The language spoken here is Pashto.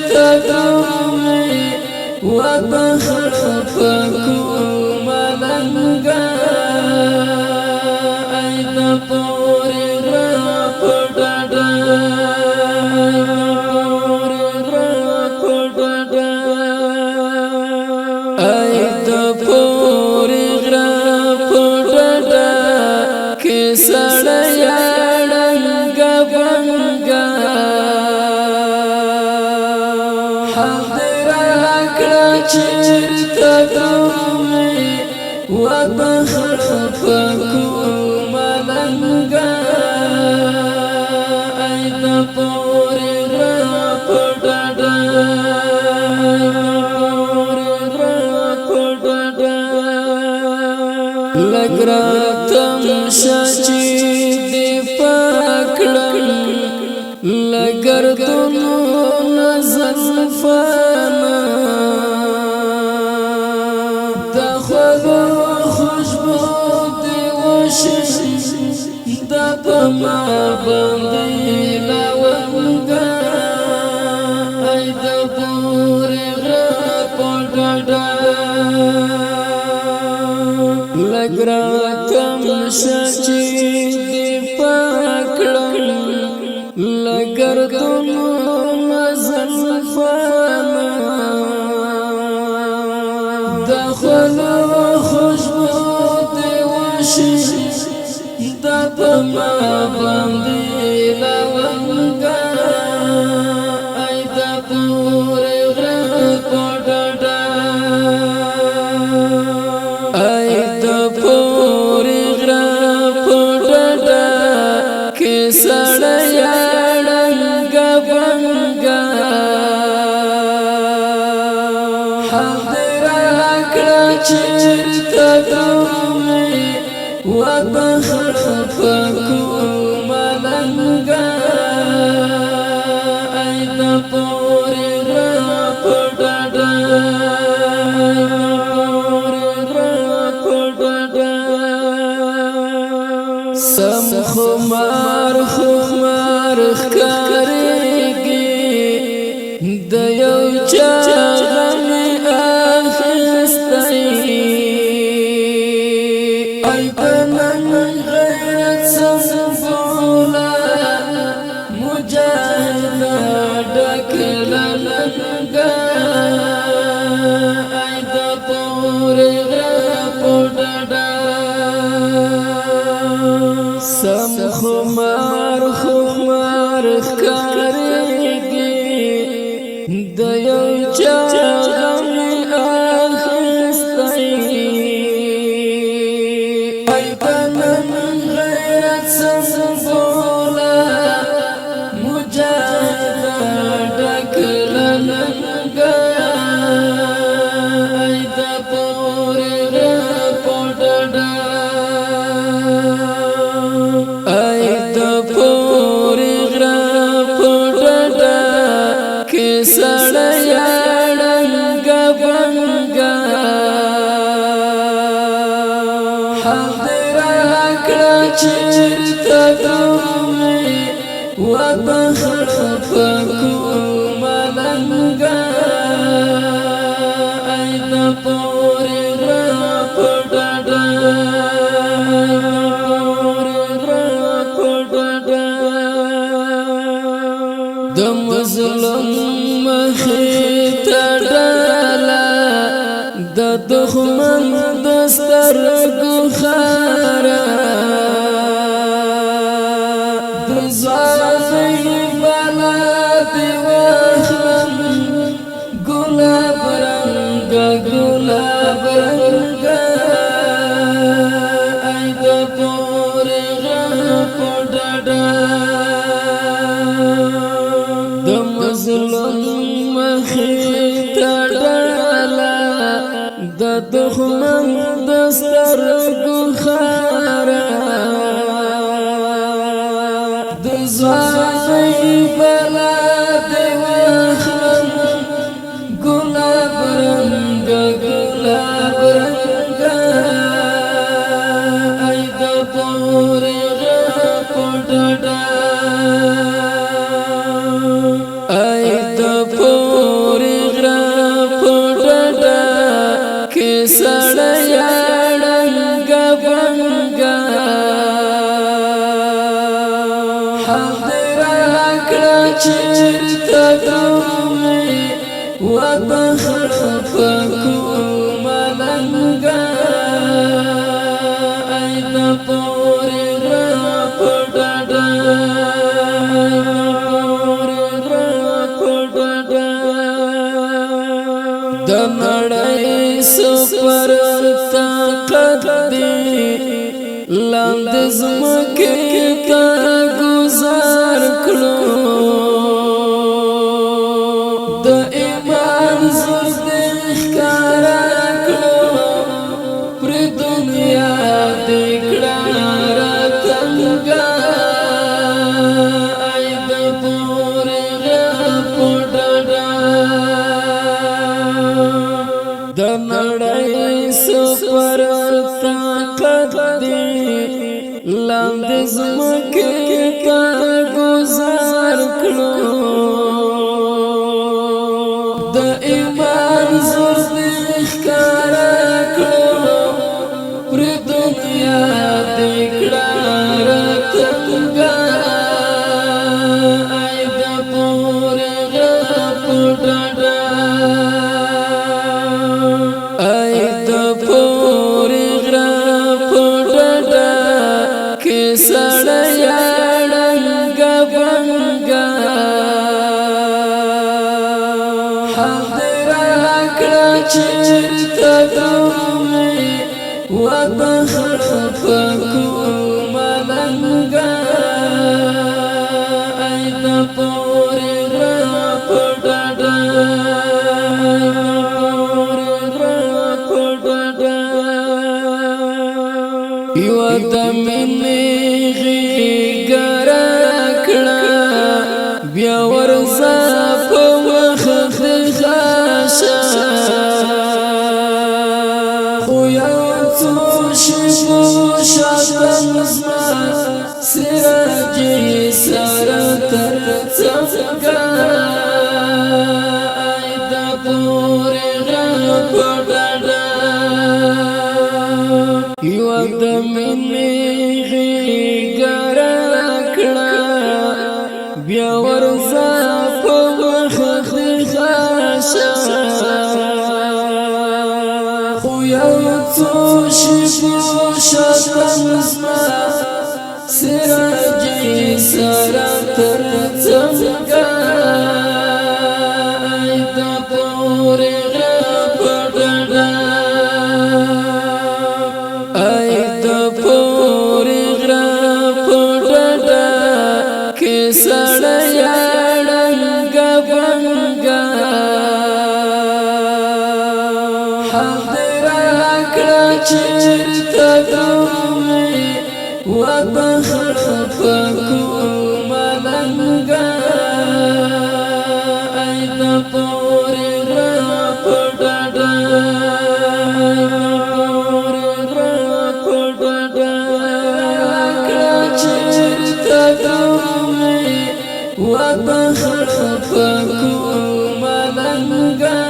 تدومي وبخرفكم ملنگا اید پوری رپڑڑا اید پوری رپڑڑا کسڑیا ڈنگا بنگا چرتا دومي وبخرفكم ملنگا اید پوری رپڑڑا لگراتم شچی دی پاکڑم لگردنو نزلفانا دا پما بندی لونگا اید پوری رپڑڑا لگراتم شچی دی پاکڑم لگردنو نزلفانا دخلو خوشبو دی وشی دا پما بندی لونگا اید پوری رپڑڑا اید پوری رپڑڑا کسڑیا ڈنگا بنگا حضر اکڑا چرتا دومي وبخرفكم ملنگا اید پوری رپڑڑا سم خمار خمار خکاریگی دیو چاغمی آخستایی ایدنن غیرت سنفولا مجاہدہ ڈکلنگا اید پوری رپڑڑا سم خمار خمار خکاریگی دیو چاغمی آخستایی ایدنن غیرت سنفولا مجاہدہ ڈکلنگا اید پوری رپڑڑا اید پوری رپڑڑا کسڑیا ڈنگا بنگا حضر اکڑا چرتا دومي وبخرفكم ملنگا اید پوری رپڑڑا د مظلوم مخیتا ڈالا د دخمن دسترگو خارا د زوانی بلا دی وخم گلاب رنگا گلاب رنگا اید پوری رپڑڑا د مظلوم مخیتا ڈالا د دخمن دسترگو خارا د زوانی بلا دی وخم گلاب رنگا گلاب رنگا اید پوری رپڑڑا اید پوری وبخړ پکو ملنګا ای د پورې را پټډا د نړۍ سپر طاقت دی لاند زمکه تا گزار کړو د ایمان زړه ښکارا کړو پر دنیا دې کړه راتنګا ای د پورې پټډا د نړۍ سپر طاقت دی لاند زمکه تا گزار کړو د ایمان زړه ښکارا کړو پر دنیا دې کړه راتنګا ای د پورې پټډا ای د پورې پټډا کې سړیا ډنګ بنګا چرتا دومي وبخړ پکو ملنګا ای د پورې پټډا یو د مینې غیګرا کړه بیا ورځه په مخ خاصه شاتن زما سراجي سره تر څنګه ای د پورې پټډا یو د مینې غیګرا کړه بیا ورځه په مخ خاصه خو یو څو شاتن زما سراجي سره تر څنګه ای د پورې پټډا ای د پورې پټډا کې سړیا ډنګ بنګا چرتا دومي وبخړ پکو ملنګا ای د پورې پټډا چرتا دومي وبخړ پکو ملنګا